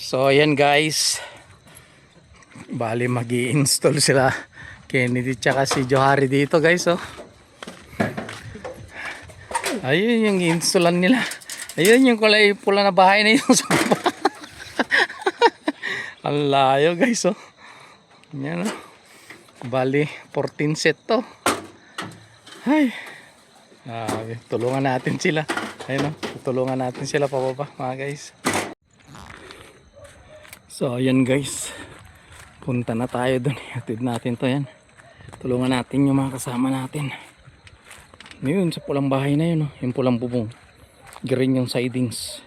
So ayan guys, bali mag-i-install sila Kennedy tsaka si Johari dito guys. Oh, ayun yung installan nila. Ayun yung kulay pula na bahay na yun sa baba. Ang layo guys. Oh, yan oh. Bali 14 set to. Ay, tulungan natin sila. Ayun oh, tulungan natin sila pababa mga guys. So ayan guys, punta na tayo dun. Hatid natin to yan. Tulungan natin yung mga kasama natin. Ngayon sa pulang bahay na yun, oh. Yung pulang bubong. Green yung sidings.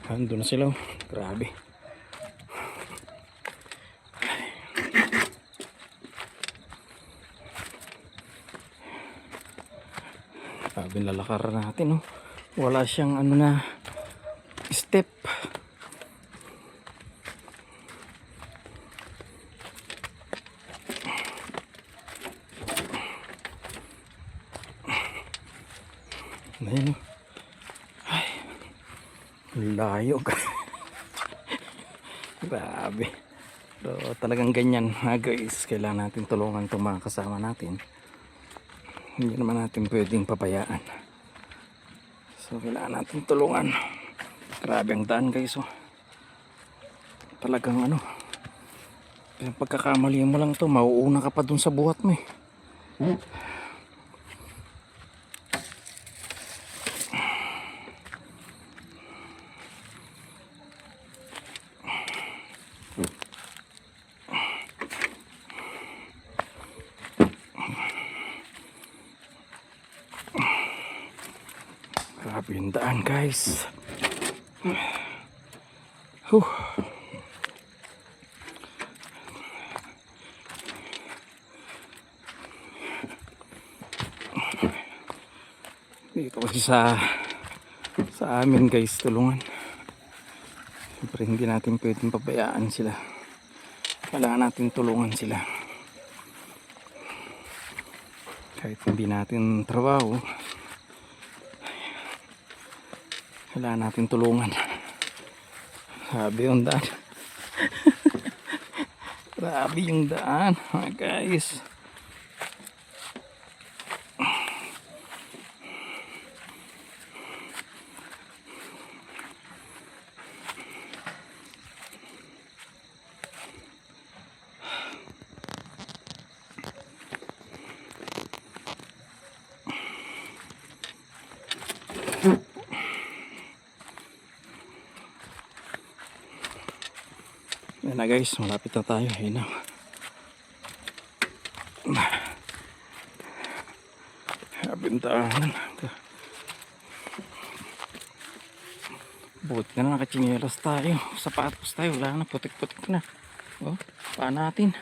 Doon na sila. Oh. Grabe. Grabe lalakar natin. Oh. Wala siyang ano na step. Ayun, ay, layo. Grabe. So, talagang ganyan guys, kailangan natin tulungan itong mga kasama natin. Hindi naman natin pwedeng papayaan. So kailangan natin tulungan. Grabe ang daan guys. Oh. Talagang ano, pagkakamali mo lang to, mauuna ka pa dun sa buhat mo eh. Grabe yung daan guys. Dito kasi sa amin guys, tulungan. Siyempre hindi natin pwedeng pabayaan sila. Kailangan natin tulungan sila. Kahit hindi natin trabaho, kailangan natin tulungan. Grabe yung daan. Grabe yung daan guys. Yan na guys, malapit na tayo. Ayun na. Bintahan. Buti na nakachinelas tayo. Sapatos tayo. Wala na, putik-putik na. Oh, paan natin.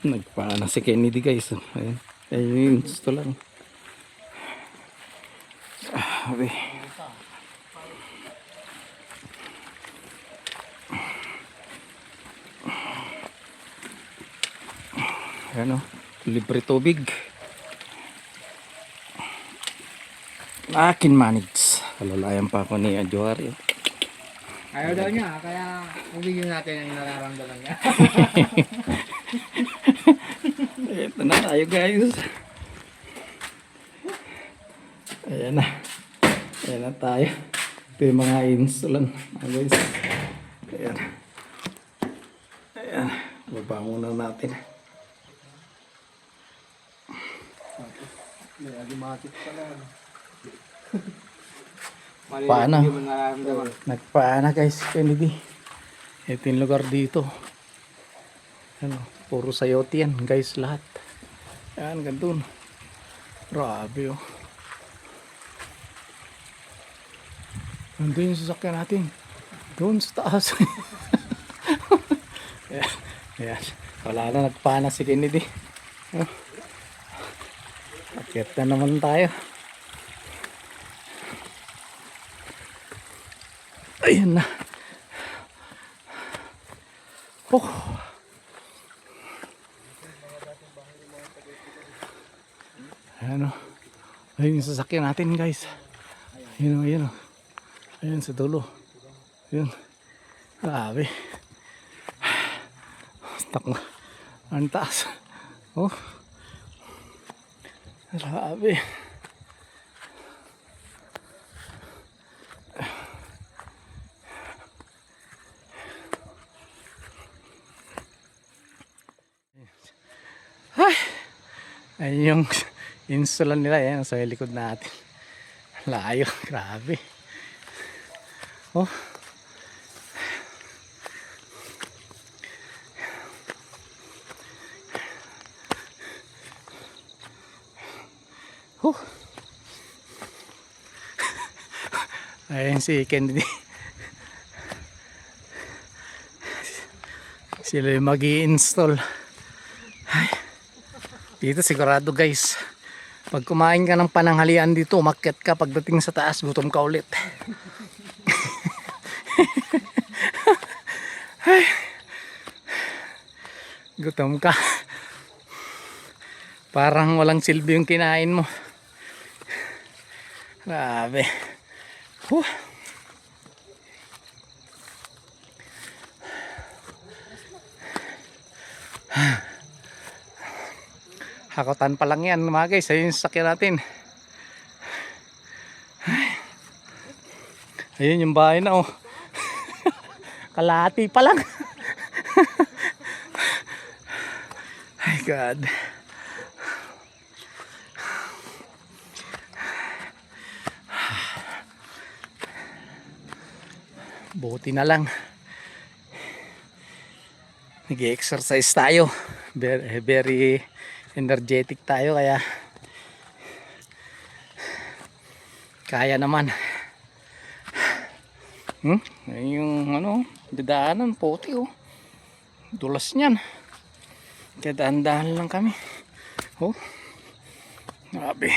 Nagpaana si Kennedy guys. Ayan. Ayun, gusto lang. Sabi. Ayan o. Libre tubig. Akin manage. Kalalayan pa ako ni Johari. Ayaw daw niya, kaya ubigyan natin ang nararamdaman niya. Ito na tayo guys. Ayan na. Ayan na tayo. Ito yung mga installan guys. Ayan. Ayan. Baba muna natin. Paana? Nagpaana guys, Kennedy. Ito yung lugar dito. Ano, puro sayote yan guys lahat. Ayan, gandun. Grabe oh. Nandun yung sasakyan natin. Doon sa taas. Ayan, ayan. Wala na, nagpaana si Kennedy. Akyat na naman tayo. Ayun na. Oh. Ayan o. Ayun yung sasakyan natin guys. Ayun o, ayun o. Ayun sa dulo. Ayun. Grabe. Stuck na. Ang taas. Oh. Grabe. Ay. Ayun yung insulan nila yan sa likod natin. Layo. Grabe. Oh. Huh. Ayun si Kennedy. Sila yung mag-i-install. Dito sigurado guys, pag kumain ka ng pananghalian dito, umakyat ka, pagdating sa taas gutom ka ulit. Gutom ka. Parang walang silbi yung kinain mo. Grabe. Huh. Hakotan pa lang yan mga guys. Ayun yung sakyan natin. Ayun yung bahay na oh. Kalahati pa lang. Ay God. Buti na lang nag-exercise tayo, very energetic tayo, kaya kaya naman. Yung ano, dadaanan puti oh, dulas niyan, kaya daan-daan lang kami. Oh, grabe.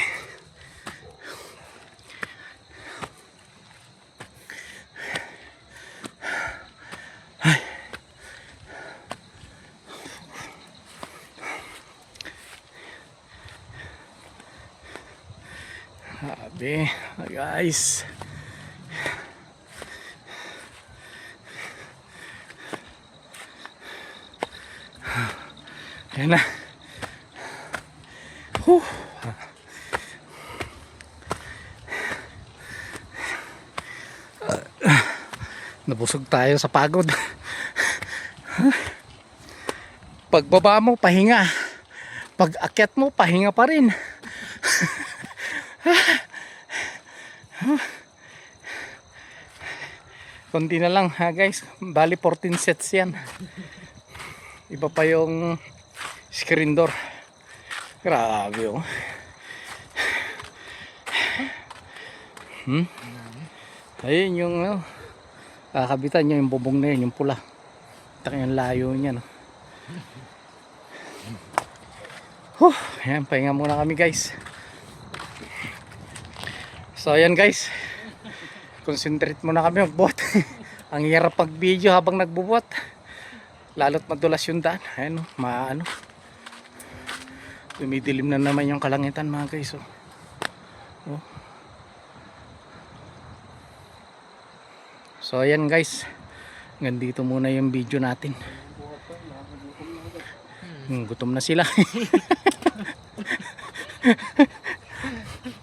Grabe guys. Ayan na. Nabusog tayo sa pagod. Pagbaba mo pahinga, pag akyat mo pahinga pa rin. Konti na lang ha guys, bali 14 sets yan. Iba pa yung screen door. Grabe oh. Ayun yung kakabitan nyo yung bubong na yun, yung pula. Taka yung layo niya no. Ayan, pahinga muna kami guys. So ayan guys, concentrate muna kami magbuhat. Ang hirap pag video habang nagbubuhat, lalo't madulas yung daan. Ayan o, maano, dumidilim na naman yung kalangitan mga guys. So ayan guys, hanggang dito muna yung video natin. Gutom na sila.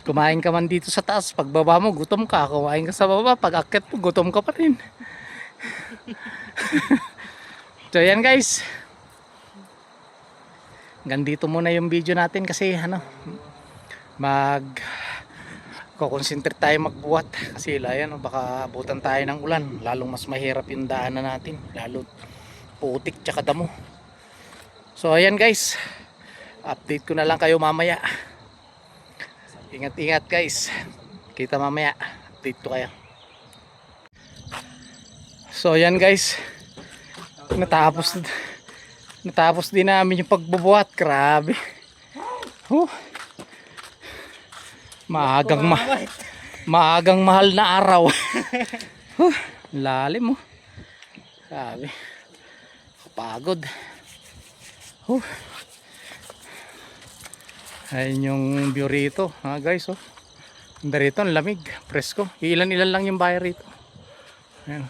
Kumain ka man dito sa taas, pagbaba mo gutom ka, kumain ka sa baba, pag akyat mo gutom ka pa rin. So yan guys, hanggang dito muna yung video natin kasi concentrate tayo magbuhat kasi ayan, baka abutan tayo ng ulan, lalong mas mahirap yung daanan natin, lalo putik tsaka damo. So ayan guys, update ko na lang kayo mamaya. Ingat-ingat guys. Kita mamaya. Update ko kayo. So yan guys. Natapos din namin yung pagbubuhat. Grabe. Maagang mahal na araw. Lalim oh. Grabe. Pagod. Ayun yung view rito, ha guys oh. Ganda rito, ang lamig, presko. Ilan-ilan lang yung bahay rito. Ayan.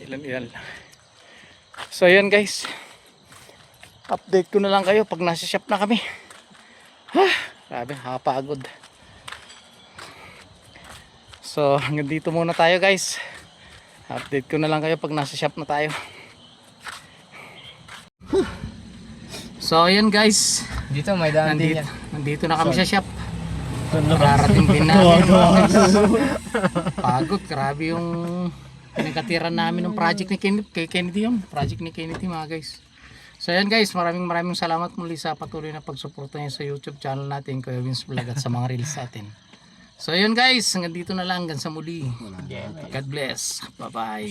Ilan-ilan lang. So ayan guys. Update ko na lang kayo pag nasa shop na kami. Grabe, nakapagod. So hanggang dito muna tayo guys. Update ko na lang kayo pag nasa shop na tayo. So ayan guys. Dito may daan din yan. Nandito na kami sa shop. Kararating din namin yung mga guys. Pagod, grabe yung pinagkatiran namin ng project ni Kennedy yun. Project ni Kennedy mga guys. So ayan guys, maraming salamat muli sa patuloy na pagsuporta niyo sa YouTube channel natin, Kuya Vince Vlog, at sa mga reels natin. So ayan guys, hanggang dito na lang, hanggang sa muli. God bless. Bye bye.